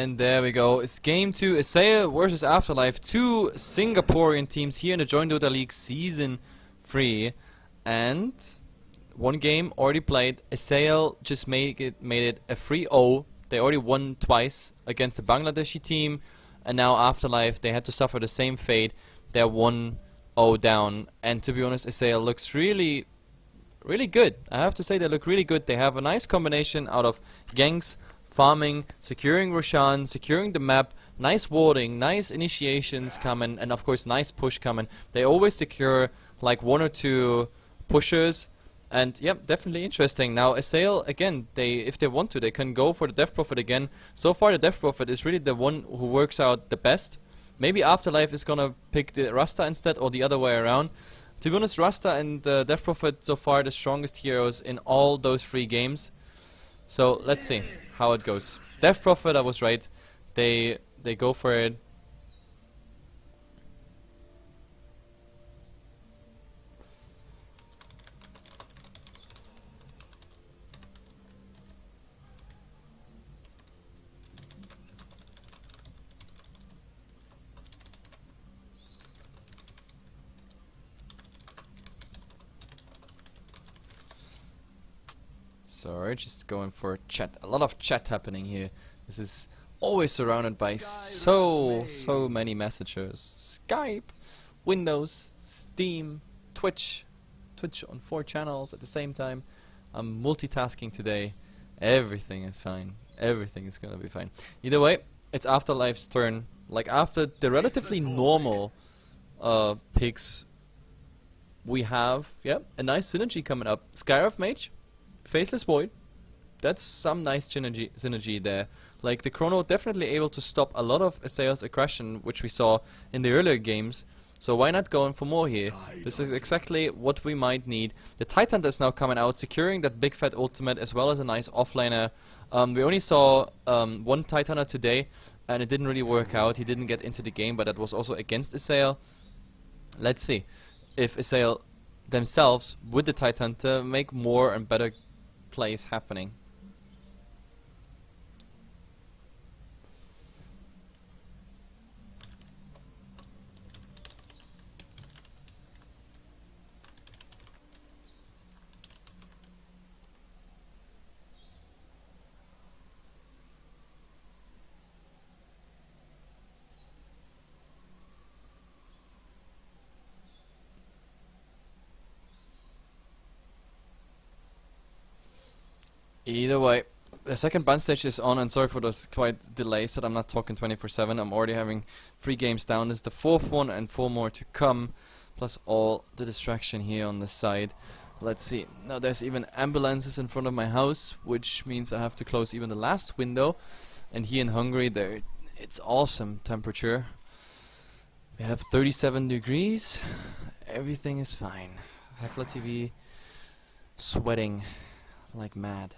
And there we go. It's game 2, Assail versus Afterlife. Two Singaporean teams here in the Joint Dota League Season 3. And one game already played. Assail just made it a 3-0. They already won twice against the Bangladeshi team. And now Afterlife, they had to suffer the same fate. They're 1-0 down. And to be honest, Assail looks really good. I have to say they look really good. They have a nice combination out of ganks, farming, securing Roshan, securing the map, nice warding, nice initiations coming, and of course nice push coming. They always secure like 1 or 2 pushers, and yep, definitely interesting. Now Assail, again, if they want to, they can go for the Death Prophet again. So far the Death Prophet is really the one who works out the best. Maybe Afterlife is gonna pick the Rasta instead, or the other way around. To be honest, Rasta and Death Prophet so far the strongest heroes in all those 3 games. So let's see how it goes. Death Prophet, I was right. They go for it. Sorry, just going for chat. A lot of chat happening here. This is always surrounded by so many messages. Skype, Windows, Steam, Twitch on 4 channels at the same time. I'm multitasking today. Everything is fine. Everything is gonna be fine. Either way, it's Afterlife's turn. Like after the relatively normal picks, we have a nice synergy coming up. Skyriff Mage, Faceless Void, that's some nice synergy there. Like the Chrono definitely able to stop a lot of Assail's aggression, which we saw in the earlier games. So why not going for more here? This is exactly what we might need. The Titan is now coming out, securing that big fat ultimate as well as a nice offlaner. We only saw one Titaner today, and it didn't really work out. He didn't get into the game, but that was also against Assail. Let's see if Assail themselves with the Titan to make more and better plays happening. Either way, the second ban stage is on, and sorry for those quite delays that I'm not talking 24/7. I'm already having 3 games down. This is the 4th one and 4 more to come, plus all the distraction here on the side. Let's see. Now there's even ambulances in front of my house, which means I have to close even the last window. And here in Hungary, it's awesome temperature. We have 37 degrees. Everything is fine. HeflaTV sweating like mad.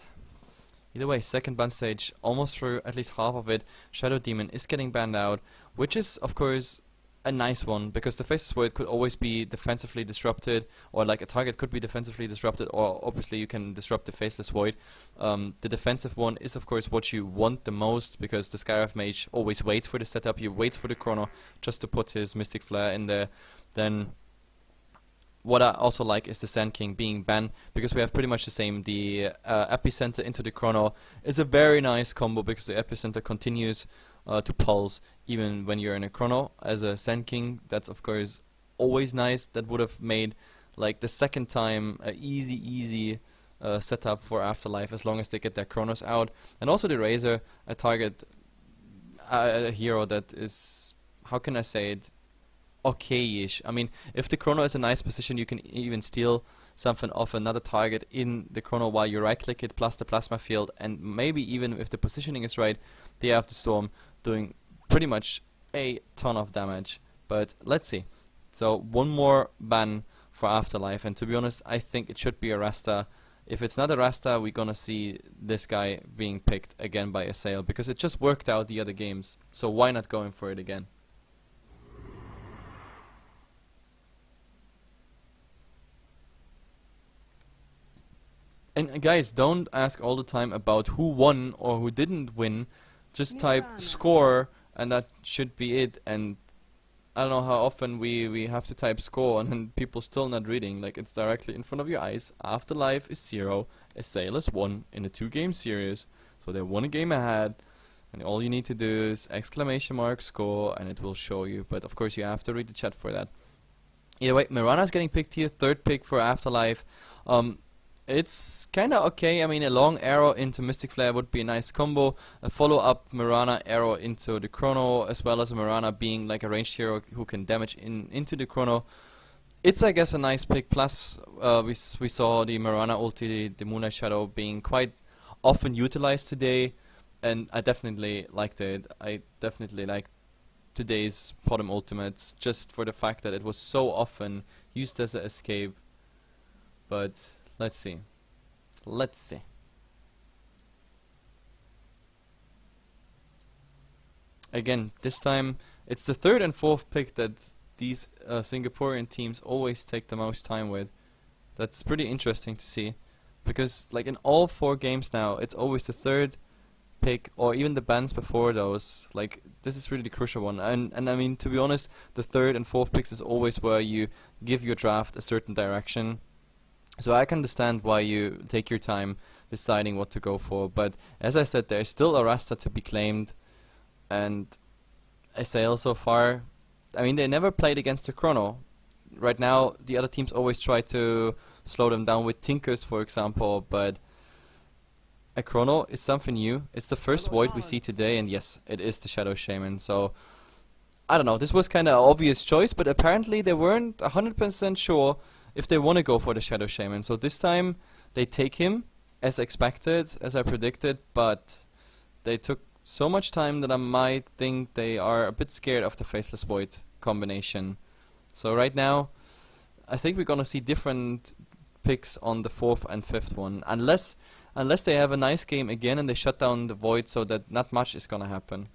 Either way, second ban stage, almost through at least half of it. Shadow Demon is getting banned out, which is, of course, a nice one, because the Faceless Void could always be defensively disrupted, or like a target could be defensively disrupted, or obviously you can disrupt the Faceless Void. The defensive one is, of course, what you want the most, because the Skyriff Mage always waits for the setup, he waits for the Chrono just to put his Mystic Flare in there. Then what I also like is the Sand King being banned, because we have pretty much the same. The Epicenter into the Chrono is a very nice combo, because the Epicenter continues to pulse even when you're in a Chrono. As a Sand King, that's of course always nice. That would have made like the second time a easy setup for Afterlife, as long as they get their Chronos out. And also the Razor, a target, a hero that is, how can I say it, okay-ish. I mean, if the Chrono is a nice position, you can even steal something off another target in the Chrono while you right-click it, plus the Plasma Field, and maybe even if the positioning is right, the Eye of the Storm doing pretty much a ton of damage. But let's see. So one more ban for Afterlife, and to be honest, I think it should be a Rasta. If it's not a Rasta, we're gonna see this guy being picked again by Assail, because it just worked out the other games, so why not going for it again? And guys, don't ask all the time about who won or who didn't win, just type score and that should be it. And I don't know how often we have to type score and then people still not reading. Like, it's directly in front of your eyes. Afterlife is 0, Assail is 1 in a 2-game series. So they're 1 game ahead. And all you need to do is exclamation mark score and it will show you. But of course you have to read the chat for that. Either way, Mirana is getting picked here, 3rd pick for Afterlife. It's kinda okay. I mean, a long arrow into Mystic Flare would be a nice combo. A follow-up Mirana arrow into the Chrono, as well as a Mirana being like a ranged hero who can damage into the Chrono. It's, I guess, a nice pick. Plus, we saw the Mirana ulti, the Moonlight Shadow, being quite often utilized today. And I definitely liked it. I definitely liked today's Potom ultimates, just for the fact that it was so often used as an escape. But let's see. Let's see. Again, this time it's the 3rd and 4th pick that these Singaporean teams always take the most time with. That's pretty interesting to see, because like in all 4 games now, it's always the 3rd pick or even the bans before those. Like, this is really the crucial one. And I mean, to be honest, the 3rd and 4th picks is always where you give your draft a certain direction. So I can understand why you take your time deciding what to go for. But as I said, there's still a Rasta to be claimed. And Assail so far, I mean, they never played against the Chrono. Right now, the other teams always try to slow them down with Tinkers, for example, but a Chrono is something new. It's the first Void we see today, and yes, it is the Shadow Shaman. So, I don't know, this was kind of an obvious choice, but apparently they weren't 100% sure if they want to go for the Shadow Shaman. So this time, they take him, as expected, as I predicted, but they took so much time that I might think they are a bit scared of the Faceless Void combination. So right now, I think we're gonna see different picks on the 4th and 5th one, unless they have a nice game again and they shut down the Void, so that not much is gonna happen.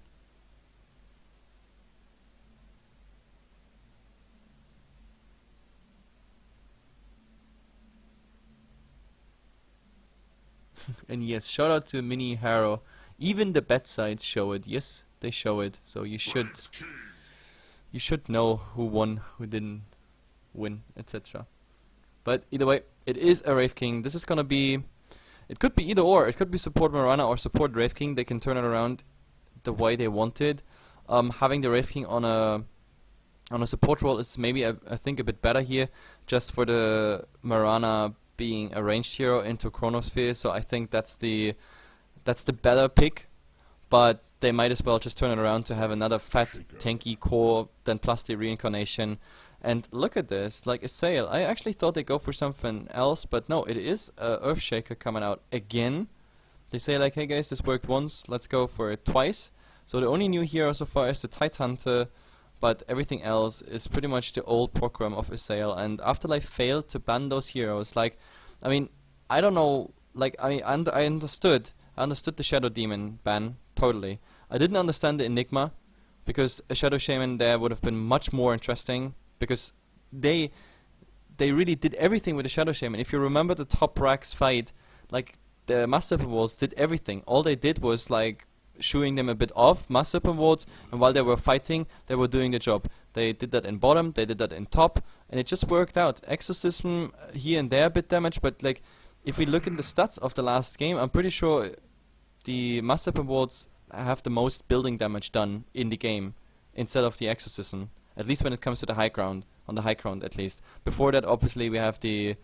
And yes, shout out to Mini Haro. Even the bet sites show it. Yes, they show it. So you should know who won, who didn't win, etc. But either way, it is a Wraith King. This is gonna be, it could be either or. It could be support Mirana or support Wraith King. They can turn it around the way they wanted. Having the Wraith King on a support role is maybe I think a bit better here, just for the Mirana being a ranged hero into Chronosphere. So I think that's the better pick. But they might as well just turn it around to have another fat tanky core, then plus the reincarnation. And look at this, like Assail. I actually thought they'd go for something else, but no, it is Earthshaker coming out again. They say like, hey guys, this worked once, let's go for it twice. So the only new hero so far is the Tidehunter, but everything else is pretty much the old program of Assail. And Afterlife failed to ban those heroes. Like, I mean, I don't know, like, I understood the Shadow Demon ban, totally. I didn't understand the Enigma, because a Shadow Shaman there would have been much more interesting, because they really did everything with the Shadow Shaman. If you remember the top racks fight, like, the Master Weapon Wards did everything. All they did was, like, shooing them a bit off, Master Weapon Wards, and while they were fighting, they were doing the job. They did that in bottom, they did that in top, and it just worked out. Exorcism here and there a bit damage, but, like, if we look in the stats of the last game, I'm pretty sure the Master Weapon Wards have the most building damage done in the game, instead of the Exorcism. At least when it comes to the high ground, on the high ground at least. Before that, obviously, we have the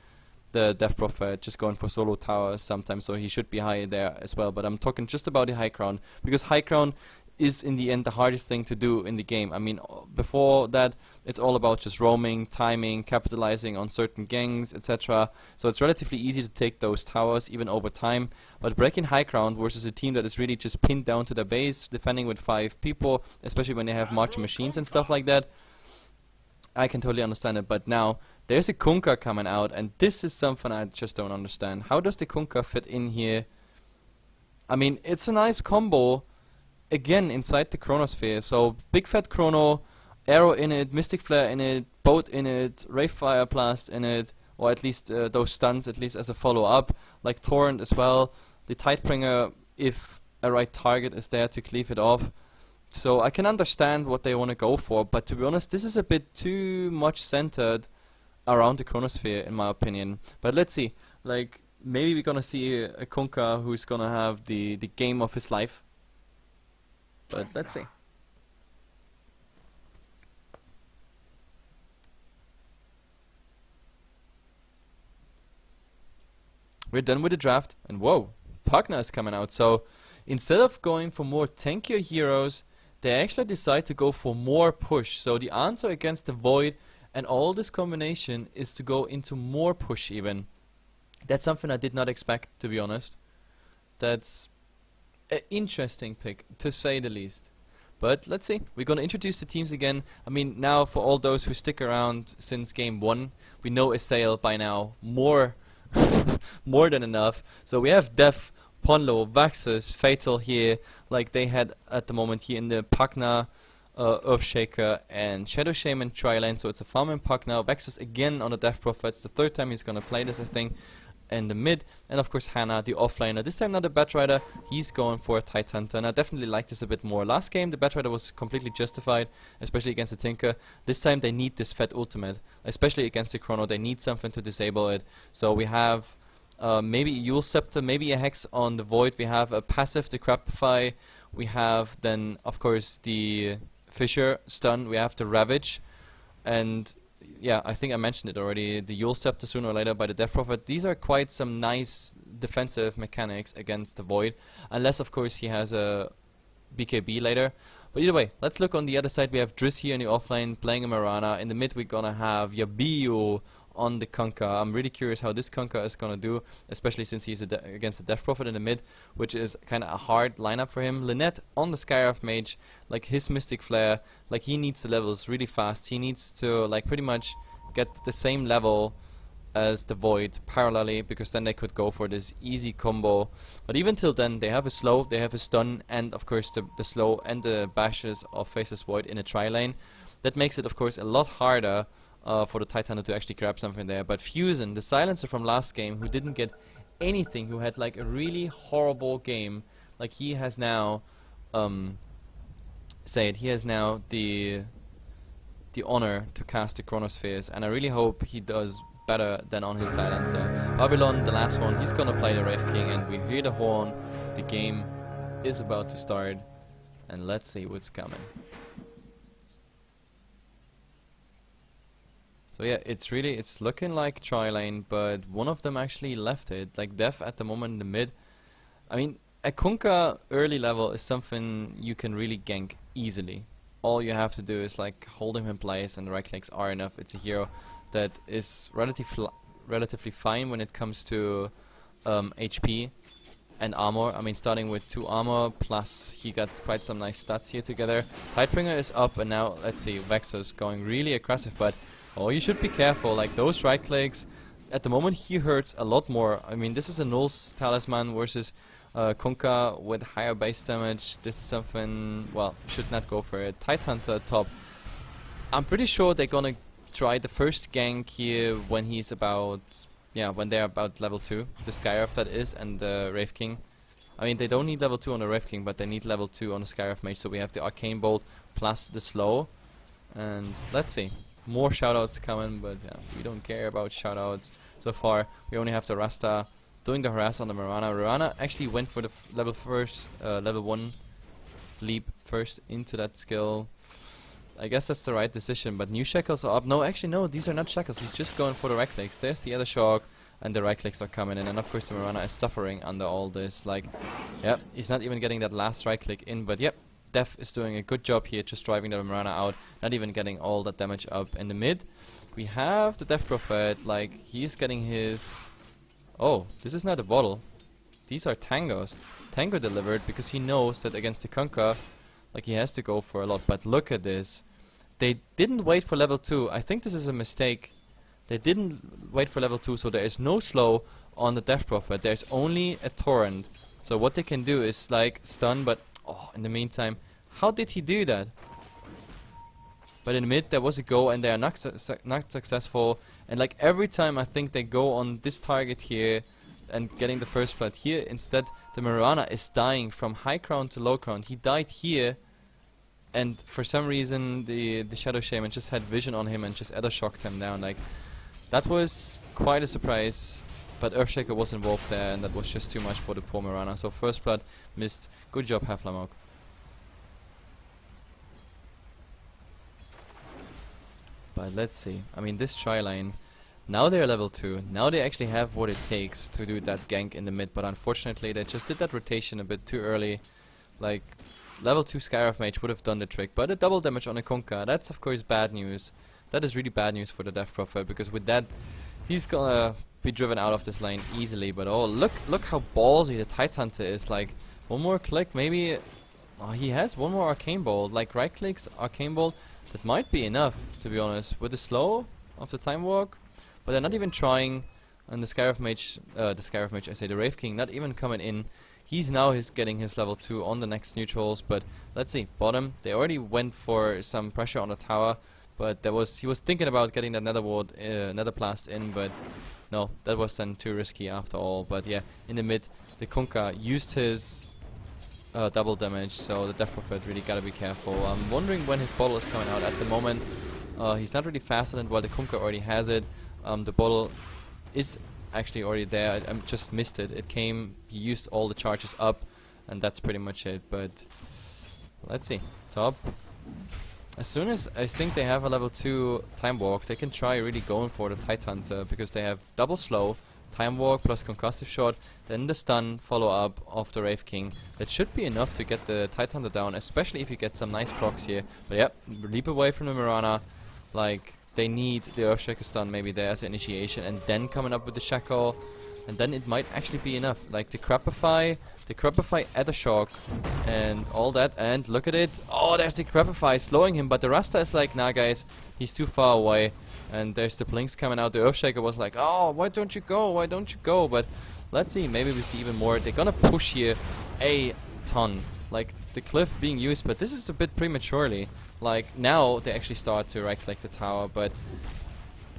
Death Prophet just going for solo towers sometimes, so he should be high there as well. But I'm talking just about the high ground, because high ground is in the end the hardest thing to do in the game. I mean, before that, it's all about just roaming, timing, capitalizing on certain gangs, etc. So it's relatively easy to take those towers, even over time. But breaking high ground versus a team that is really just pinned down to their base, defending with 5 people, especially when they have marching machines and stuff like that, I can totally understand it. But now, there's a Kunkka coming out, and this is something I just don't understand. How does the Kunkka fit in here? I mean, it's a nice combo, again, inside the Chronosphere. So, Big Fat Chrono, Arrow in it, Mystic Flare in it, Boat in it, Ray Fire Blast in it, or at least those stuns, at least as a follow-up, like Torrent as well. The Tidebringer, if a right target is there to cleave it off. So I can understand what they want to go for, but to be honest, this is a bit too much centered around the chronosphere, in my opinion. But let's see. Like, maybe we're gonna see a Kunkka who's gonna have the game of his life. But let's see. We're done with the draft, and whoa, Pugna is coming out. So instead of going for more tankier heroes, they actually decide to go for more push. So the answer against the Void and all this combination is to go into more push even. That's something I did not expect, to be honest. That's an interesting pick, to say the least. But let's see. We're going to introduce the teams again. I mean, now for all those who stick around since game 1, we know Assail by now more more than enough. So we have Def, Ponlo, Vaxus, Fatal here, like they had at the moment here in the Pugna, Earthshaker, and Shadow Shaman tri-lane. So it's a farm in Pugna. Vaxus again on the Death Prophet. It's the third time he's gonna play this, I think. In the mid, and of course Hannah, the offlaner. This time not a Batrider, he's going for a Tidehunter, and I definitely like this a bit more. Last game the Batrider was completely justified, especially against the Tinker. This time they need this fat ultimate, especially against the Chrono. They need something to disable it. So we have maybe a Yule Scepter, maybe a Hex on the Void. We have a passive, the Crapify. We have then of course the Fissure stun. We have the Ravage, and yeah, I think I mentioned it already, the Yule Scepter sooner or later by the Death Prophet. These are quite some nice defensive mechanics against the Void, unless of course he has a BKB later. But either way, let's look on the other side. We have Driss here in the offlane playing a Mirana. In the mid we're gonna have Yabio on the Kunkka. I'm really curious how this Kunkka is gonna do, especially since he's against the Death Prophet in the mid, which is kind of a hard lineup for him. Lynette on the Skywrath Mage, like his Mystic Flare, like he needs the levels really fast. He needs to like pretty much get the same level as the Void parallelly, because then they could go for this easy combo. But even till then, they have a slow, they have a stun, and of course the slow and the bashes of Faceless Void in a tri-lane. That makes it of course a lot harder for the Tidehunter to actually grab something there. But Fusion, the silencer from last game, who didn't get anything, who had like a really horrible game, like he has now he has now the honor to cast the Chronospheres, and I really hope he does better than on his silencer. Babylon, the last one, he's gonna play the Wraith King, and we hear the horn. The game is about to start, and let's see what's coming. So yeah, it's looking like tri-lane, but one of them actually left it. Like Def at the moment in the mid. I mean, a Kunkka early level is something you can really gank easily. All you have to do is like hold him in place, and the right clicks are enough. It's a hero that is relatively fine when it comes to HP and armor. I mean, starting with 2 armor, plus he got quite some nice stats here together. Tidebringer is up, and now let's see, Vexus going really aggressive, but oh, you should be careful. Like those right clicks, at the moment he hurts a lot more. I mean, this is a Null's Talisman versus Kunkka with higher base damage. This is something, well, should not go for it. Tidehunter top. I'm pretty sure they're gonna try the first gank here when he's about, yeah, when they're about level 2. The Skywrath that is, and the Wraith King. I mean, they don't need level 2 on the Wraith King, but they need level 2 on the Skywrath Mage. So we have the Arcane Bolt plus the slow. And let's see. More shoutouts coming, but yeah, we don't care about shoutouts so far. We only have the Rasta doing the harass on the Mirana. Mirana actually went for the level 1 leap first into that skill. I guess that's the right decision, but new shackles are up. No, actually no, these are not shackles. He's just going for the right clicks. There's the other shock, and the right clicks are coming in, and of course the Mirana is suffering under all this. Like, yep, he's not even getting that last right click in, but yep. Def is doing a good job here, just driving the Mirana out, not even getting all that damage up in the mid. We have the Death Prophet, like, he's getting his... Oh, this is not a bottle. These are Tangos. Tango delivered, because he knows that against the Kunkka, like, he has to go for a lot. But look at this. They didn't wait for level 2. I think this is a mistake. They didn't wait for level 2, so there is no slow on the Death Prophet. There's only a Torrent. So what they can do is, like, stun, but... Oh, in the meantime, how did he do that? But in the mid there was a go, and they are not successful. And like every time I think they go on this target here, and getting the first blood here. Instead, the Mirana is dying from high ground to low ground. He died here, and for some reason the Shadow Shaman just had vision on him and just Ether shocked him down. Like, that was quite a surprise, but Earthshaker was involved there, and that was just too much for the poor Mirana. So first blood missed. Good job, HeflaTV. But let's see. I mean, this tri-line, now they're level 2. Now they actually have what it takes to do that gank in the mid, but unfortunately they just did that rotation a bit too early. Like, level 2 Skyrive Mage would have done the trick, but a double damage on a Kunkka, that's of course bad news. That is really bad news for the Death Prophet, because with that, he's gonna be driven out of this lane easily. But oh, look how ballsy the Tidehunter is. Like, one more click, maybe. Oh, he has one more Arcane Bolt. Like, right clicks, Arcane Bolt. That might be enough, to be honest, with the slow of the Time Walk. But they're not even trying, and the Skyrive Mage, I say, the Wraith King, not even coming in. He's getting his level 2 on the next neutrals, but let's see, bottom, they already went for some pressure on the tower, but he was thinking about getting that Nether Ward, Nether Blast in, but no, that was then too risky after all. But yeah, in the mid, the Kunkka used his double damage, so the Death Prophet really gotta be careful. I'm wondering when his bottle is coming out. At the moment, he's not really faster than while the Kunkka already has it. The bottle is actually already there. I just missed it. It came, he used all the charges up, and that's pretty much it. But let's see, top. As soon as I think they have a level 2 Time Walk, they can try really going for the Tidehunter, because they have double slow, Time Walk plus Concussive Shot, then the stun follow up of the Wraith King. That should be enough to get the Tidehunter down, especially if you get some nice procs here. But yep, leap away from the Mirana. Like, they need the Earthshaker stun maybe there as an initiation, and then coming up with the Shackle, and then it might actually be enough. Like the Crapify Ether Shock, and all that, and look at it. Oh, there's the Crapify slowing him, but the Rasta is like, nah guys, he's too far away. And there's the Blinks coming out. The Earthshaker was like, oh, why don't you go? Why don't you go? But let's see, maybe we see even more. They're gonna push here a ton. Like, the cliff being used, but this is a bit prematurely. Like, now they actually start to right-click the tower, but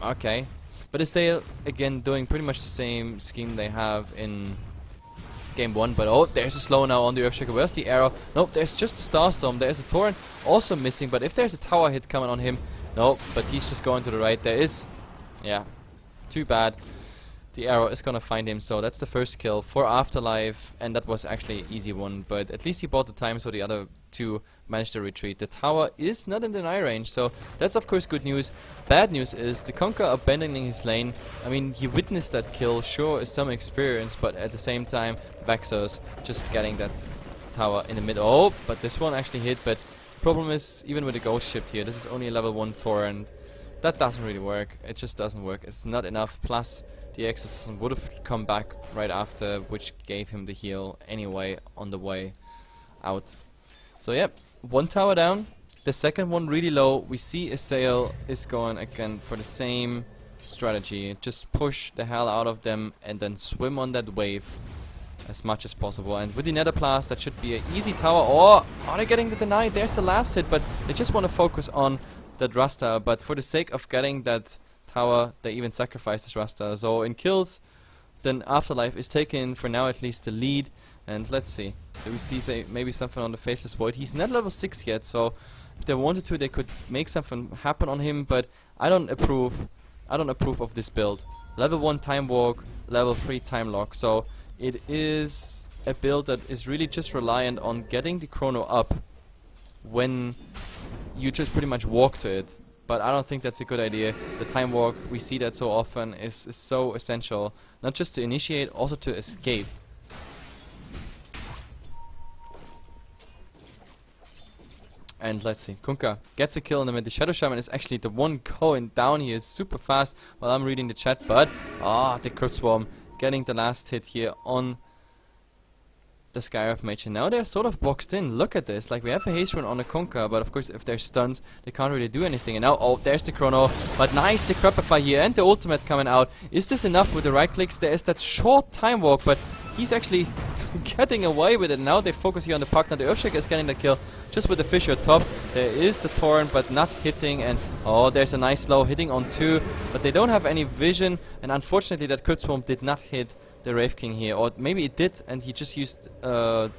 okay. But Assail, again, doing pretty much the same scheme they have in game 1, but oh, there's a slow now on the Earthshaker. Where's the arrow? Nope, there's just a Starstorm. There's a Torrent also missing, but if there's a tower hit coming on him, no, but he's just going to the right. There is, yeah, too bad. The arrow is gonna find him, so that's the first kill for Afterlife, and that was actually an easy one, but at least he bought the time so the other two managed to retreat. The tower is not in deny range, so that's of course good news. Bad news is the Kunkka abandoning his lane. I mean, he witnessed that kill, sure, is some experience, but at the same time, Vexos just getting that tower in the mid. Oh, but this one actually hit, but problem is, even with the Ghost Shift here, this is only a level 1 Torrent. That doesn't really work. It just doesn't work. It's not enough. Plus, the Exorcism would have come back right after, which gave him the heal anyway on the way out. So yep, 1 tower down. The second one really low. We see Assail is going again for the same strategy. Just push the hell out of them and then swim on that wave as much as possible. And with the Nether Blast, that should be an easy tower. Or are they getting the deny? There's the last hit, but they just want to focus on that Rasta. But for the sake of getting that tower, they even sacrifice this Rasta. So in kills, then Afterlife is taking, for now at least, the lead. And let's see, do we see maybe something on the Faceless Void? He's not level 6 yet, so if they wanted to, they could make something happen on him. But I don't approve of this build. Level 1 Time Walk, level 3 Time Lock. So it is a build that is really just reliant on getting the chrono up when you just pretty much walk to it. But I don't think that's a good idea. The Time Walk, we see that so often, is so essential. Not just to initiate, also to escape. And let's see, Kunkka gets a kill in the mid. The Shadow Shaman is actually the one going down here super fast while I'm reading the chat. But, the Crypt Swarm getting the last hit here on the Skyrive Mage, and now they're sort of boxed in. Look at this, like we have a haste run on the Kunkka, but of course if they're stuns, they can't really do anything. And now, oh, there's the chrono, but nice, the Crapify here, and the ultimate coming out. Is this enough with the right clicks? There is that short Time Walk, but he's actually getting away with it. Now they focus here on the puck. Now the Earthshaker is getting the kill just with the Fissure top. There is the Torrent, but not hitting, and oh, there's a nice slow hitting on 2, but they don't have any vision, and unfortunately that Crypt Swarm did not hit the Wraith King here, or maybe it did, and he just used the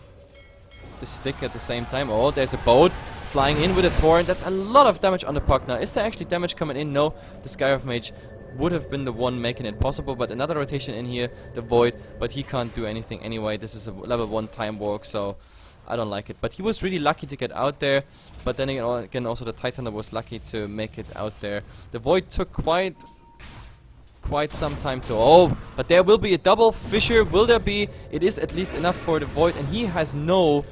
stick at the same time. Oh, there's a boat flying in with a torrent. That's a lot of damage on the puck now. Is there actually damage coming in? No, the Skyriff Mage would have been the one making it possible, but another rotation in here, the Void, but he can't do anything anyway. This is a level 1 time walk, so I don't like it. But he was really lucky to get out there, but then again also the Titan was lucky to make it out there. The Void took quite some time to... Oh, but there will be a double Fissure. Will there be? It is at least enough for the Void, and he has no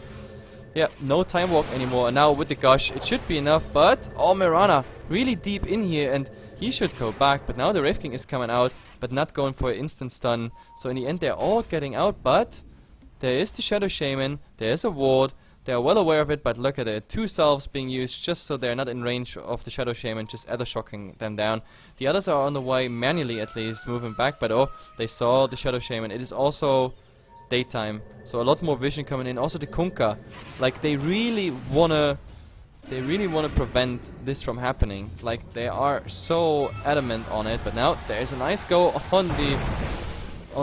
time walk anymore. And now with the Gush, it should be enough, but... Oh, Mirana, really deep in here, and he should go back. But now the Wraith King is coming out, but not going for an instant stun. So in the end, they're all getting out, but... There is the Shadow Shaman, there is a ward, they are well aware of it, but look at it, 2 salves being used just so they're not in range of the Shadow Shaman, just other shocking them down. The others are on the way, manually at least, moving back, but oh, they saw the Shadow Shaman. It is also daytime, so a lot more vision coming in. Also the Kunkka, like they really wanna prevent this from happening. Like they are so adamant on it, but now there is a nice go on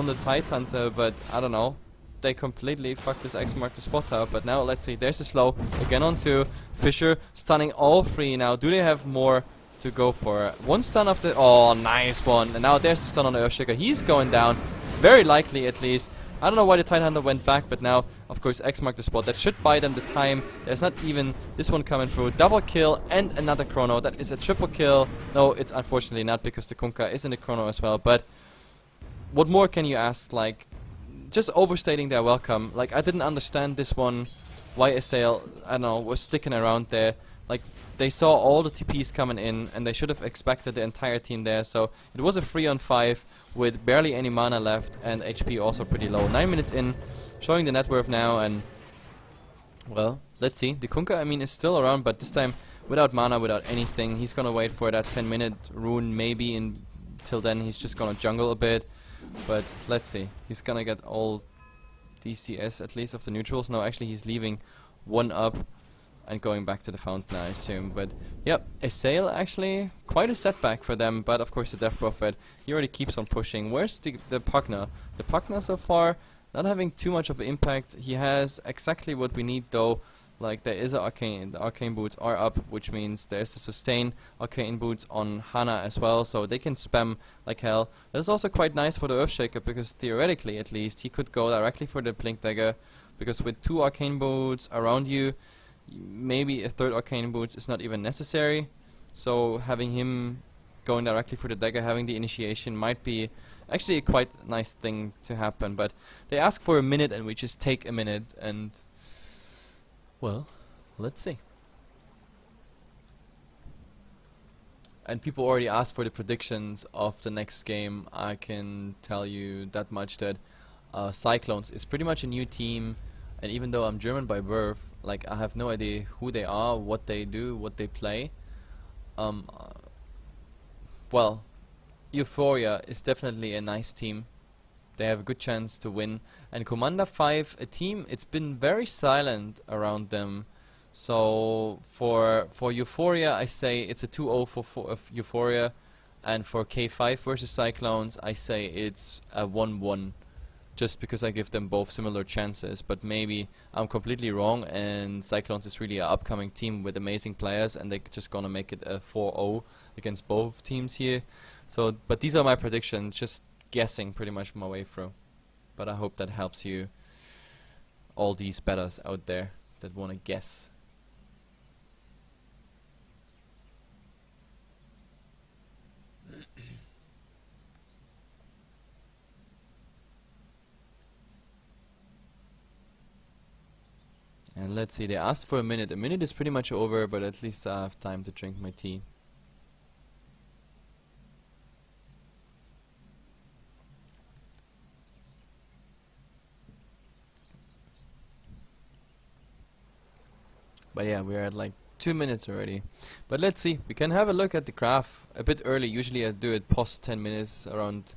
the Tidehunter, but I don't know. They completely fucked this X mark the spot out, but now let's see, there's a slow, again on 2, Fissure stunning all 3 now. Do they have more to go for? 1 stun after, oh nice one, and now there's the stun on the Earthshaker. He's going down, very likely at least. I don't know why the Tidehunter went back, but now of course X marked the spot. That should buy them the time. There's not even this one coming through. Double kill and another chrono. That is a triple kill. No, it's unfortunately not, because the Kunkka is in the chrono as well, but what more can you ask? Like, just overstating their welcome. Like, I didn't understand this one, why Assail, I don't know, was sticking around there. Like, they saw all the TPs coming in, and they should have expected the entire team there. So it was a 3-on-5 with barely any mana left, and HP also pretty low. 9 minutes in, showing the net worth now, and well, let's see. The Kunkka, I mean, is still around, but this time without mana, without anything. He's gonna wait for that 10-minute rune, maybe. Until then, he's just gonna jungle a bit. But let's see, he's gonna get all DCS at least of the neutrals. No, actually he's leaving 1 up and going back to the fountain, I assume. But yep, Assail actually quite a setback for them, but of course the Death Prophet, he already keeps on pushing. Where's the Pugna? The Pugna so far not having too much of an impact. He has exactly what we need though. Like, there is an Arcane, the Arcane Boots are up, which means there's the sustain Arcane Boots on Hana as well, so they can spam like hell. That's also quite nice for the Earthshaker, because theoretically at least, he could go directly for the Blink Dagger, because with 2 Arcane Boots around you, maybe a 3rd Arcane Boots is not even necessary. So having him going directly for the dagger, having the initiation, might be actually a quite nice thing to happen. But they ask for a minute, and we just take a minute, and... well, let's see. And people already asked for the predictions of the next game. I can tell you that much, that Cyclones is pretty much a new team, and even though I'm German by birth, like, I have no idea who they are, what they do, what they play. Well, Euphoria is definitely a nice team. They have a good chance to win. And Commander 5, a team, it's been very silent around them. So for Euphoria, I say it's a 2-0 for Euphoria. And for K5 versus Cyclones, I say it's a 1-1. Just because I give them both similar chances. But maybe I'm completely wrong, and Cyclones is really an upcoming team with amazing players, and they're just gonna make it a 4-0 against both teams here. So, but these are my predictions, just guessing pretty much my way through. But I hope that helps you, all these bettors out there that want to guess. And let's see, they asked for a minute. A minute is pretty much over, but at least I have time to drink my tea. But yeah, we're at like 2 minutes already. But let's see, we can have a look at the graph a bit early. Usually I do it post 10 minutes, around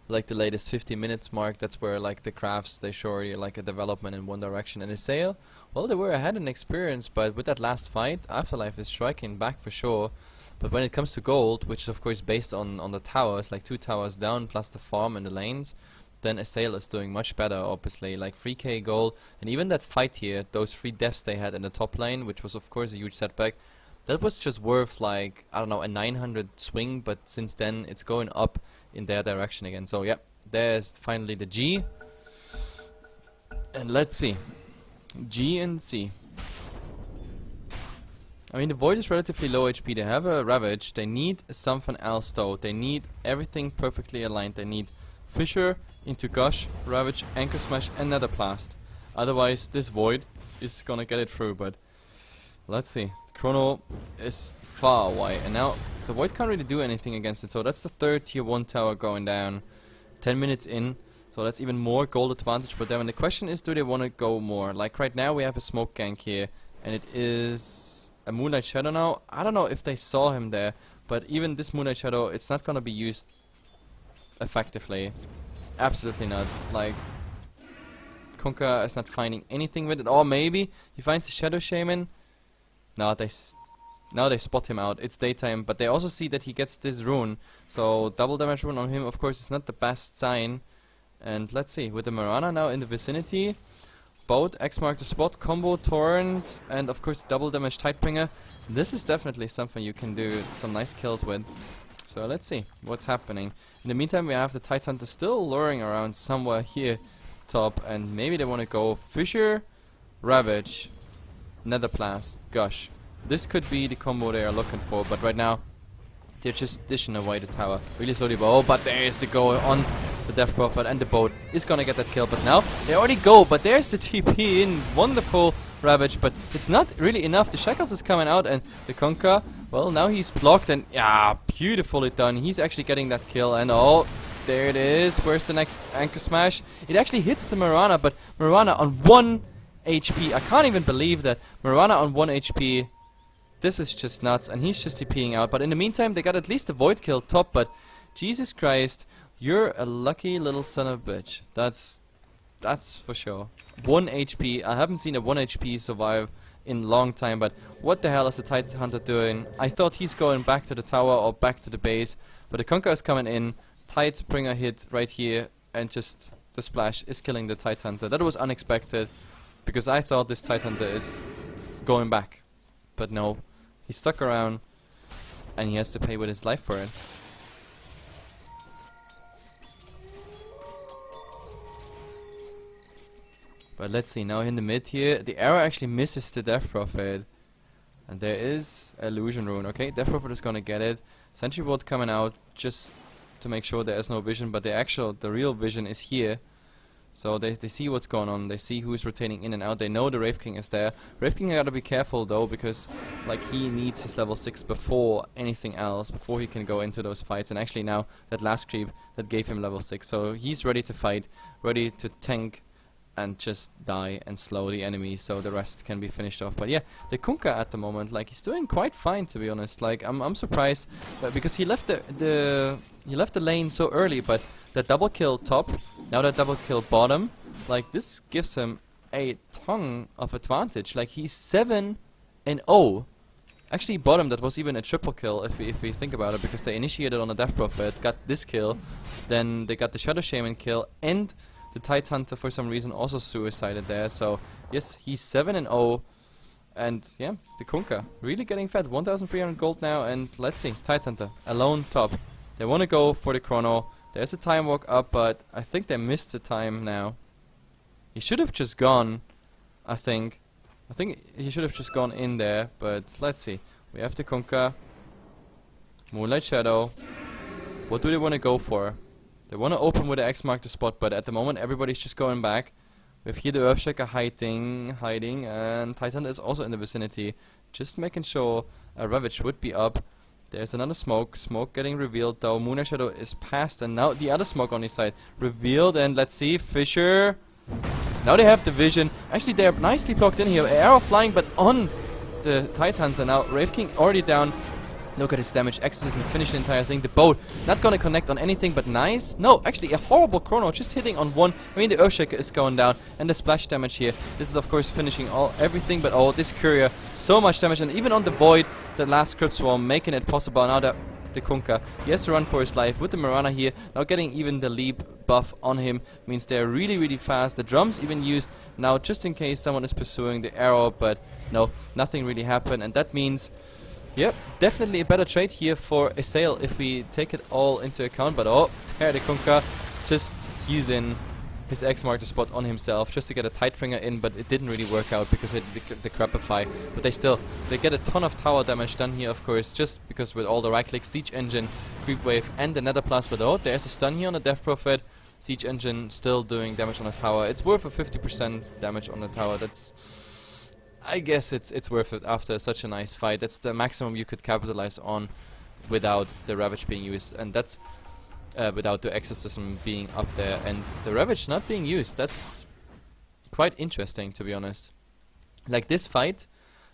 like the latest 50 minutes mark. That's where like the graphs, they show already like a development in one direction. And Assail, well, they were ahead in experience, but with that last fight, Afterlife is striking back for sure. But when it comes to gold, which is of course based on the towers, like 2 towers down plus the farm and the lanes, then Assail is doing much better, obviously. Like 3k gold, and even that fight here, those 3 deaths they had in the top lane, which was of course a huge setback, that was just worth like, I don't know, a 900 swing, but since then it's going up in their direction again. So yeah, there's finally the G. And let's see. G and C. I mean, the Void is relatively low HP. They have a Ravage. They need something else though. They need everything perfectly aligned. They need Fissure into Gush, Ravage, Anchor Smash, and Nether Blast. Otherwise, this Void is gonna get it through. But let's see. Chrono is far away, and now the Void can't really do anything against it. So that's the 3rd tier 1 tower going down. 10 minutes in. So that's even more gold advantage for them. And the question is, do they want to go more? Like right now we have a smoke gank here, and it is a Moonlight Shadow now. I don't know if they saw him there, but even this Moonlight Shadow, it's not gonna be used effectively. Absolutely not. Like Kunkka is not finding anything with it. Or maybe he finds the Shadow Shaman. Now they spot him out. It's daytime, but they also see that he gets this rune. So double damage rune on him, of course, is not the best sign. And let's see, with the Mirana now in the vicinity, both X mark the spot, combo, torrent, and of course double damage Tidebringer. This is definitely something you can do some nice kills with. So let's see what's happening. In the meantime, we have the Tidehunter still luring around somewhere here top, and maybe they want to go Fissure, Ravage, Nether Blast, Gush. This could be the combo they are looking for, but right now they're just dishing away the tower really slowly. Oh, but there's the go on the Death Prophet, and the boat is gonna get that kill. But now they already go, but there's the TP in. Wonderful Ravage, but it's not really enough. The Shackles is coming out, and the Kunkka, well, now he's blocked, and yeah, beautifully done. He's actually getting that kill, and oh, there it is. Where's the next Anchor Smash? It actually hits the Mirana, but Mirana on 1 HP. I can't even believe that. Mirana on 1 HP. This is just nuts, and he's just TPing out. But in the meantime, they got at least a Void kill top, but Jesus Christ, you're a lucky little son of a bitch. That's for sure. 1 HP. I haven't seen a 1 HP survive in a long time, but what the hell is the Tidehunter doing? I thought he's going back to the tower or back to the base, but the Kunkka is coming in. Tidebringer hit right here, and just the splash is killing the Tidehunter. That was unexpected, because I thought this Tidehunter is going back. But no, he's stuck around, and he has to pay with his life for it. But let's see, now in the mid here, the arrow actually misses the Death Prophet. And there is Illusion Rune. Okay, Death Prophet is gonna get it. Sentry Ward coming out just to make sure there is no vision, but the real vision is here. So they see what's going on, they see who's rotating in and out, they know the Wraith King is there. Wraith King gotta be careful though, because like he needs his level 6 before anything else, before he can go into those fights. And actually now, that last creep, that gave him level 6, so he's ready to fight, ready to tank and just die and slow the enemy so the rest can be finished off. But yeah, the Kunkka at the moment, like, he's doing quite fine, to be honest. Like, I'm surprised because he left the lane so early, but that double kill top, now that double kill bottom, like, this gives him a ton of advantage. Like, he's 7-0. Actually, bottom, that was even a triple kill if we think about it, because they initiated on a Death Prophet, got this kill, then they got the Shadow Shaman kill, and the Tidehunter for some reason also suicided there. So yes, he's 7-0, and yeah, the Kunkka really getting fed. 1,300 gold now, and let's see, Tidehunter alone top. They want to go for the chrono. There's a time walk up, but I think they missed the time now. He should have just gone, I think he should have just gone in there, but let's see. We have the Kunkka, Moonlight Shadow. What do they want to go for? They want to open with the X mark the spot, but at the moment everybody's just going back. We have here the Earthshaker hiding, and Tidehunter is also in the vicinity, just making sure a Ravage would be up. There's another smoke getting revealed though. Moonlight Shadow is past, and now the other smoke on his side revealed, and let's see, Fissure. Now they have the vision. Actually, they're nicely blocked in here. Arrow flying, but on the Tidehunter now. Wraith King already down. Look at his damage. Exorcism finished the entire thing. The boat not gonna connect on anything, but nice. No, actually a horrible chrono, just hitting on one. I mean, the Earthshaker is going down, and the splash damage here. This is of course finishing everything, but oh, this courier, so much damage, and even on the Void, the last Crypt Swarm making it possible. Now the the Kunkka. He has to run for his life with the Mirana here. Now getting even the leap buff on him means they're really, really fast. The drums even used now just in case someone is pursuing the arrow, but no, nothing really happened. And that means, yep, definitely a better trade here for Assail if we take it all into account. But oh, there the Kunkka just using his X marked the spot on himself just to get a Tidebringer in, but it didn't really work out because of the Crapify. But they get a ton of tower damage done here, of course, just because with all the right clicks, Siege Engine, Creep Wave, and the Nether Blast. But oh, there's a stun here on the Death Prophet. Siege Engine still doing damage on the tower. It's worth a 50% damage on the tower. That's, I guess it's worth it after such a nice fight. That's the maximum you could capitalize on without the Ravage being used, and that's without the Exorcism being up there and the Ravage not being used. That's quite interesting, to be honest. Like this fight,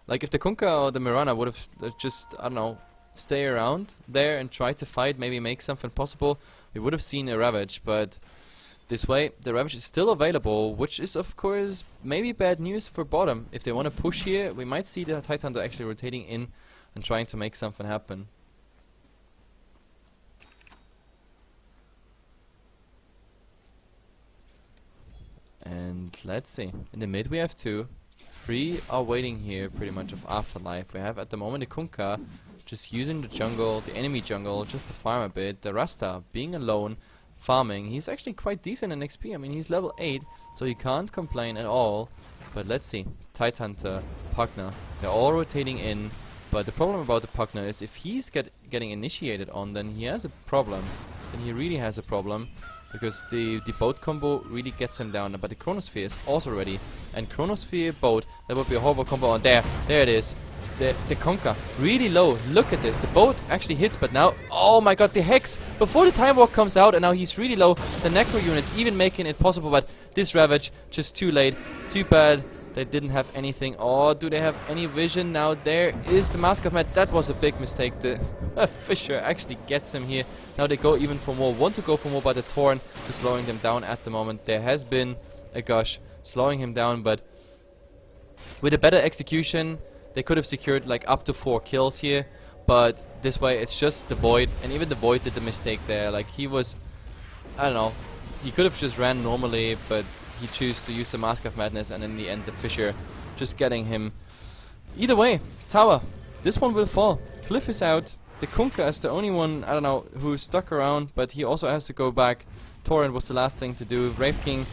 like if the Kunkka or the Mirana would have just, I don't know, stay around there and try to fight, maybe make something possible, we would have seen a Ravage. But this way, the Ravage is still available, which is of course maybe bad news for bottom. If they want to push here, we might see the Tidehunter actually rotating in and trying to make something happen. And let's see, in the mid we have 2. 3 are waiting here pretty much of Afterlife. We have at the moment the Kunkka just using the jungle, the enemy jungle, just to farm a bit. The Rasta being alone, farming. He's actually quite decent in XP. I mean, he's level 8, so he can't complain at all. But let's see, Tidehunter, Pugna, they're all rotating in. But the problem about the Pugna is if he's getting initiated on, then he has a problem. Then he really has a problem. Because the boat combo really gets him down. But the Chronosphere is also ready. And Chronosphere boat, that would be a horrible combo. And there it is. The Kunkka, really low. Look at this. The boat actually hits, but now, oh my god, the Hex. Before the Time Walk comes out, and now he's really low. The Necro units even making it possible, but this Ravage, just too late. Too bad. They didn't have anything. Oh, do they have any vision? Now there is the Mask of Matt. That was a big mistake. The Fisher actually gets him here. Now they go even for more. Want to go for more, but the Torn is slowing them down at the moment. There has been a Gush slowing him down, but with a better execution, they could have secured like up to 4 kills here. But this way, it's just the Void, and even the Void did the mistake there. Like he was, I don't know, he could have just ran normally, but he chose to use the Mask of Madness, and in the end the Fisher just getting him. Either way, tower, this one will fall. Cliff is out. The Kunkka is the only one, I don't know, who's stuck around, but he also has to go back. Torrent was the last thing to do. Wraith King,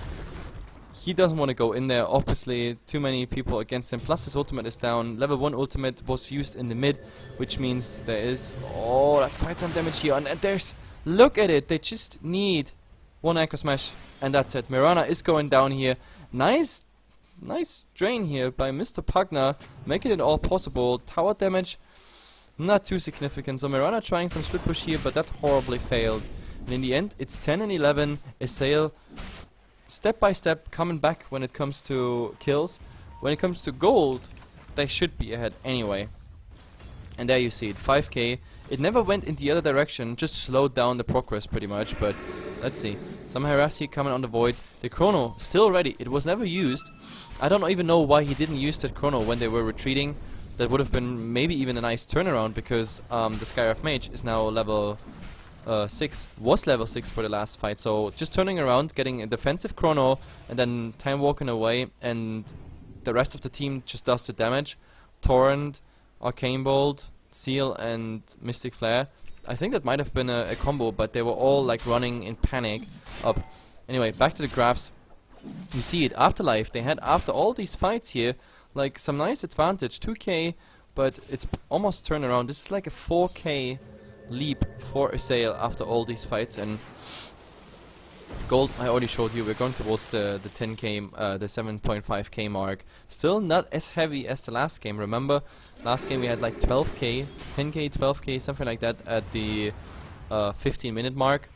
he doesn't want to go in there, obviously. Too many people against him, plus his ultimate is down. Level 1 ultimate was used in the mid, which means there is, oh, that's quite some damage here. And there's, look at it, they just need 1 Echo Smash, and that's it. Mirana is going down here. Nice drain here by Mr. Pugna, making it all possible. Tower damage, not too significant. So Mirana trying some split push here, but that horribly failed. And in the end, it's 10 and 11. Assail, step by step, coming back when it comes to kills. When it comes to gold, they should be ahead anyway. And there you see it, 5k. It never went in the other direction, just slowed down the progress pretty much. But let's see, some harass here coming on the Void. The Chrono still ready, it was never used. I don't even know why he didn't use that Chrono when they were retreating. That would have been maybe even a nice turnaround, because the Skywrath Mage is now level 6, was level 6 for the last fight. So just turning around, getting a defensive Chrono, and then time walking away, and the rest of the team just does the damage. Torrent, Arcane Bolt, Seal, and Mystic Flare. I think that might have been a combo, but they were all like running in panic up. Anyway, back to the graphs. You see it, Afterlife, they had after all these fights here, like some nice advantage, 2k, but it's almost turned around. This is like a 4k leap for Assail after all these fights. And gold, I already showed you, we're going towards the 10k, the 7.5k mark. Still not as heavy as the last game. Remember, last game we had like 12k, 10k, 12k, something like that at the 15-minute mark.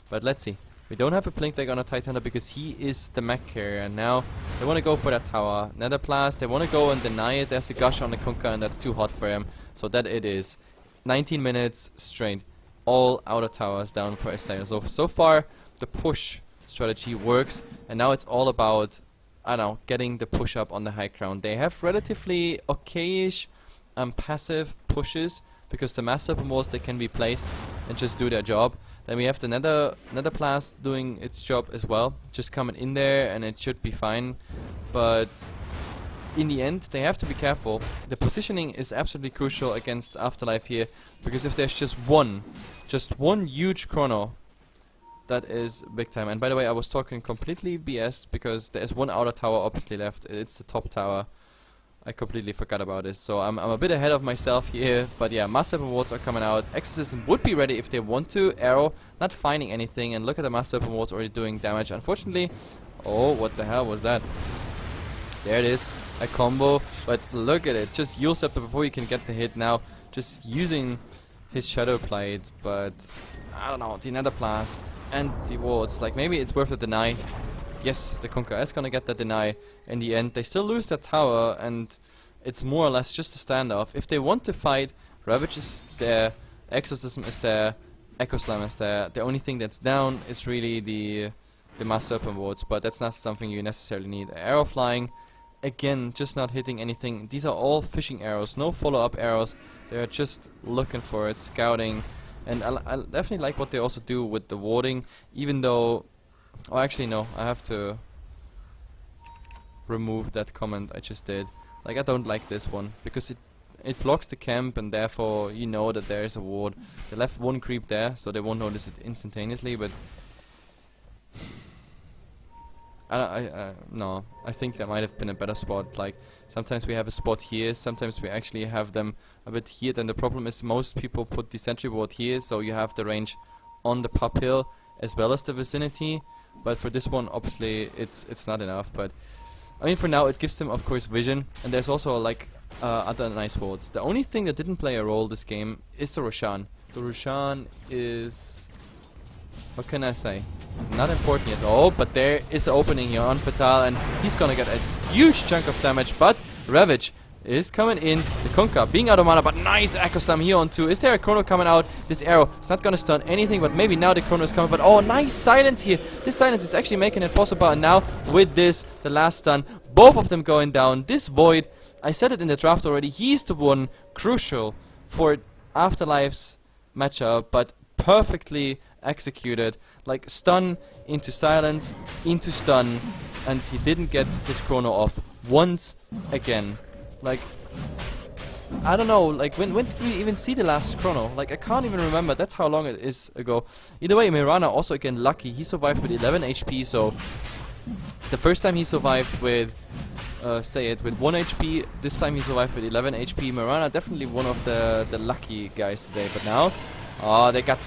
But let's see. We don't have a Blink Deck on a Tidehunter because he is the mech carrier. And now they want to go for that tower. Nether Blast, they want to go and deny it. There's the Gush on the Kunkka, and that's too hot for him. So that it is. 19 minutes straight. All outer towers down for Assail. So far, the push strategy works. And now it's all about, I don't know, getting the push up on the high ground. They have relatively okayish passive pushes, because the mass open walls, they can be placed and just do their job. Then we have the nether blast doing its job as well, just coming in there and it should be fine. But in the end, they have to be careful. The positioning is absolutely crucial against Afterlife here, because if there's just one huge chrono, that is big time. And by the way, I was talking completely BS, because there is one outer tower obviously left. It's the top tower. I completely forgot about this, so I'm a bit ahead of myself here. But yeah, Master Weapon Wards are coming out. Exorcism would be ready if they want to. Arrow not finding anything, and look at the Master Weapon Wards already doing damage. Unfortunately, oh, what the hell was that? There it is, a combo. But look at it, just Kiilstofte before you can get the hit now, just using his Shadow Plate. But I don't know, the Nether Blast and the wards, like maybe it's worth a deny. Yes, the Conqueror is gonna get that deny in the end. They still lose that tower, and it's more or less just a standoff. If they want to fight, Ravage is there, Exorcism is there, Echo Slam is there. The only thing that's down is really the Master Open Wards, but that's not something you necessarily need. Arrow flying, again, just not hitting anything. These are all fishing arrows, no follow-up arrows. They're just looking for it, scouting. And I definitely like what they also do with the warding, even though... Oh, actually no, I have to remove that comment I just did. Like, I don't like this one, because it blocks the camp, and therefore you know that there is a ward. They left one creep there, so they won't notice it instantaneously, but... no, I think there might have been a better spot. Like, sometimes we have a spot here, sometimes we actually have them a bit here. Then the problem is most people put the sentry ward here, so you have the range on the pub hill as well as the vicinity. But for this one, obviously, it's not enough. But I mean, for now, it gives them, of course, vision, and there's also like other nice wards. The only thing that didn't play a role this game is the Roshan. The Roshan is, what can I say? Not important at all. But there is an opening here on Fatal, and he's gonna get a huge chunk of damage. But Ravage is coming in. The Conqueror being out of mana, but nice Echo Slam here on 2. Is there a Chrono coming out? This arrow is not gonna stun anything, but maybe now the Chrono is coming. But oh, nice silence here. This silence is actually making it possible. And now with this, the last stun, both of them going down. This Void, I said it in the draft already, he's the one crucial for Afterlife's matchup, but perfectly executed. Like, stun into silence, into stun, and he didn't get his Chrono off once again. Like, I don't know, like, when did we even see the last Chrono? Like, I can't even remember, that's how long it is ago. Either way, Mirana also again lucky, he survived with 11 HP, so the first time he survived with, with 1 HP, this time he survived with 11 HP. Mirana definitely one of the lucky guys today, but now, oh, they got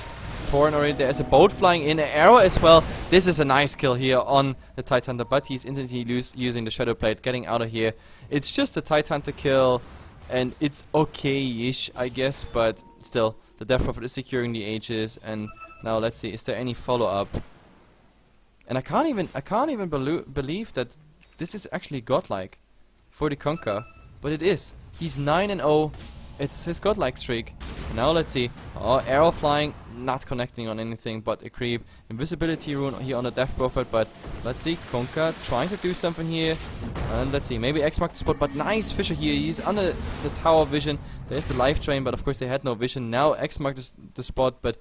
torn already. There's a boat flying in, an arrow as well. This is a nice kill here on the Tidehunter, but he's instantly using the Shadow Plate, getting out of here. It's just a Tidehunter kill, and it's okay-ish, I guess, but still, the Death Prophet is securing the Aegis, and now let's see, is there any follow-up? And I can't even believe that this is actually godlike for the Conqueror, but it is. He's 9-0. It's his godlike streak. And now let's see. Oh, arrow flying, not connecting on anything but a creep. Invisibility rune here on the Death Prophet, but let's see. Conqueror trying to do something here. And let's see, maybe X marked the spot, but nice Fisher here. He's under the tower vision. There's the life drain, but of course they had no vision. Now X marked the spot, but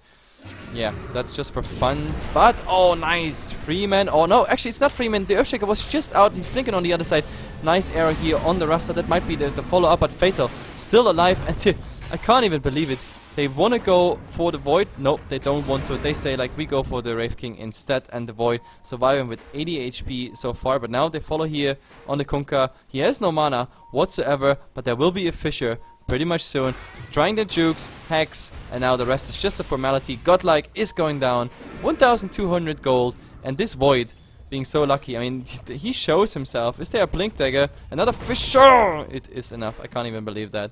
yeah, that's just for funs. But oh, nice Freeman. Oh no, actually it's not Freeman. The Earthshaker was just out. He's blinking on the other side. Nice arrow here on the Rasta. That might be the follow-up, but Fatal still alive. And I can't even believe it. They want to go for the Void. Nope, they don't want to. They say, like, we go for the Wraith King instead, and the Void surviving with 80 HP so far. But now they follow here on the Conqueror. He has no mana whatsoever, but there will be a Fissure pretty much soon. Trying the jukes, Hex, and now the rest is just a formality. Godlike is going down. 1,200 gold, and this Void being so lucky. I mean, he shows himself. Is there a Blink Dagger? Another Fissure! It is enough. I can't even believe that.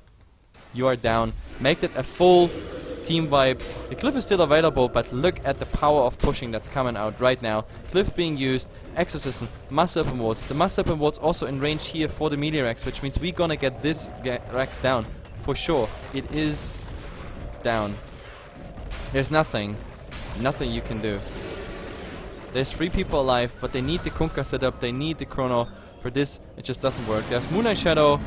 You are down. Make that a full team vibe. The Cliff is still available, but look at the power of pushing that's coming out right now. Cliff being used, Exorcism, Master Open Wards. The Master Open Wards also in range here for the melee Rex, which means we're gonna get this Rex down. For sure. It is down. There's nothing you can do. There's 3 people alive, but they need the Kunkka setup, they need the Chrono. For this, it just doesn't work. There's Moonlight Shadow,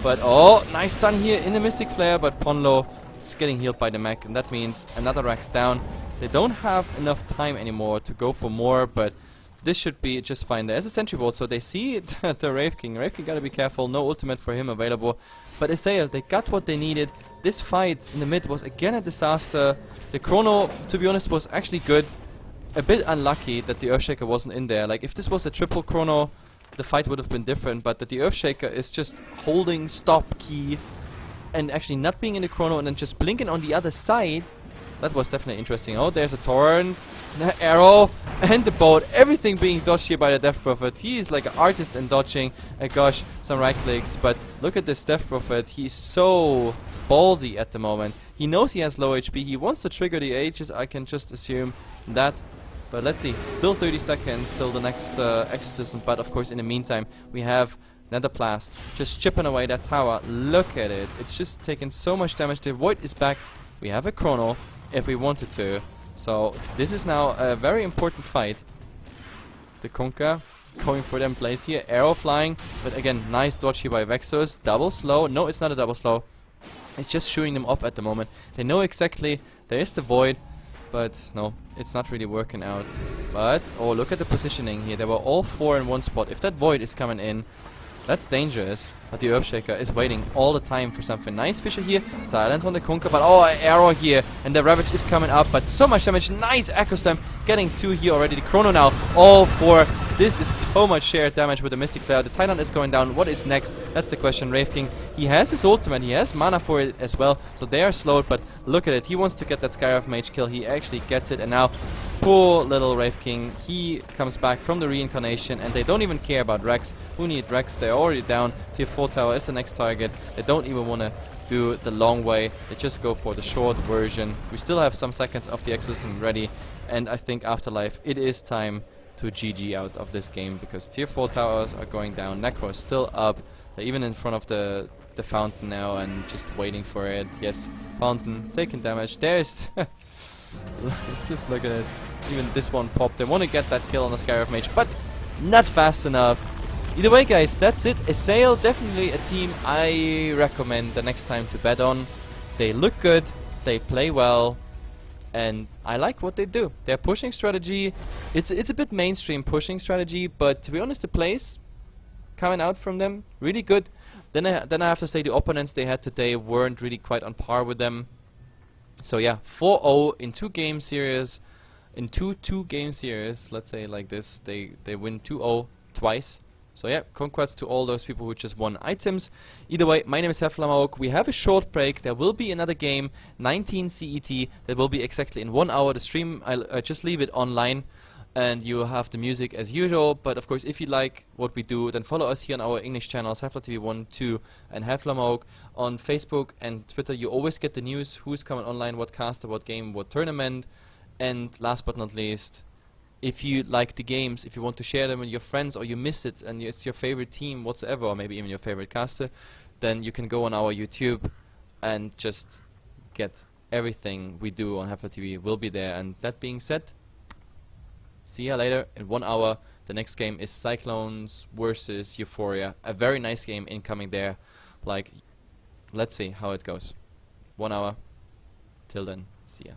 but oh, nice stun here in the Mystic Flare, but Ponlo just getting healed by the mech, and that means another Rex down. They don't have enough time anymore to go for more, but this should be just fine. There's a sentry ward, so they see it. The Wraith King gotta be careful, no ultimate for him available. But Assail, they got what they needed. This fight in the mid was again a disaster. The Chrono, to be honest, was actually good. A bit unlucky that the Earthshaker wasn't in there. Like, if this was a triple Chrono, the fight would have been different, but that the Earthshaker is just holding stop key and actually not being in the Chrono and then just blinking on the other side, that was definitely interesting. Oh, there's a torrent, the arrow, and the boat. Everything being dodged here by the Death Prophet. He is like an artist in dodging. Gosh, some right clicks, but look at this Death Prophet. He's so ballsy at the moment. He knows he has low HP. He wants to trigger the Aegis, I can just assume that. But let's see, still 30 seconds till the next exorcism, but of course in the meantime we have Nether Blast just chipping away that tower. Look at it, it's just taking so much damage. The Void is back, we have a Chrono if we wanted to, so this is now a very important fight. The Kunkka going for them plays here, arrow flying, but again, nice dodge here by Vexus. Double slow, no, it's not a double slow, it's just shooing them off at the moment. They know exactly, there is the Void, but no, it's not really working out. But, oh, look at the positioning here. They were all four in one spot. If that Void is coming in, that's dangerous. But the Earthshaker is waiting all the time for something. Nice Fisher here. Silence on the Kunkka, but oh, an arrow here. And the Ravage is coming up, but so much damage. Nice Echo Slam. Getting two here already. The Chrono now, all four. This is so much shared damage with the Mystic Flare. The Titan is going down. What is next? That's the question. Wraith King, he has his ultimate. He has mana for it as well. So they are slowed, but look at it. He wants to get that Skywrath Mage kill. He actually gets it. And now, poor little Wraith King, he comes back from the reincarnation. And they don't even care about Rex. Who need Rex? They're already down. Tier 4 tower is the next target. They don't even want to do the long way. They just go for the short version. We still have some seconds of the exorcism ready. And I think Afterlife, it is time to GG out of this game, because tier 4 towers are going down. Necro is still up. They're even in front of the fountain now and just waiting for it. Yes, fountain taking damage. There's just look at it. Even this one popped. They want to get that kill on the Skywrath Mage, but not fast enough. Either way, guys, that's it. Assail, definitely a team I recommend the next time to bet on. They look good, they play well, and I like what they do. They're pushing strategy. It's a bit mainstream pushing strategy, but to be honest, the plays coming out from them really good. Then I have to say the opponents they had today weren't really quite on par with them. So yeah, 4-0 in two-game series, in two game series. Let's say like this, they win 2-0 twice. So yeah, congrats to all those people who just won items. Either way, my name is HeflaTV. We have a short break. There will be another game, 19 CET. That will be exactly in 1 hour. The stream, I'll just leave it online. And you will have the music as usual. But of course, if you like what we do, then follow us here on our English channels, HeflaTV 1, 2, and HeflaTV. On Facebook and Twitter, you always get the news, who's coming online, what caster, what game, what tournament. And last but not least, if you like the games, if you want to share them with your friends, or you missed it and it's your favorite team whatsoever, or maybe even your favorite caster, then you can go on our YouTube and just get everything we do on HeflaTV will be there. And that being said, see ya later in 1 hour. The next game is Cyclones versus Euphoria. A very nice game incoming there. Like, let's see how it goes. 1 hour. Till then, see ya.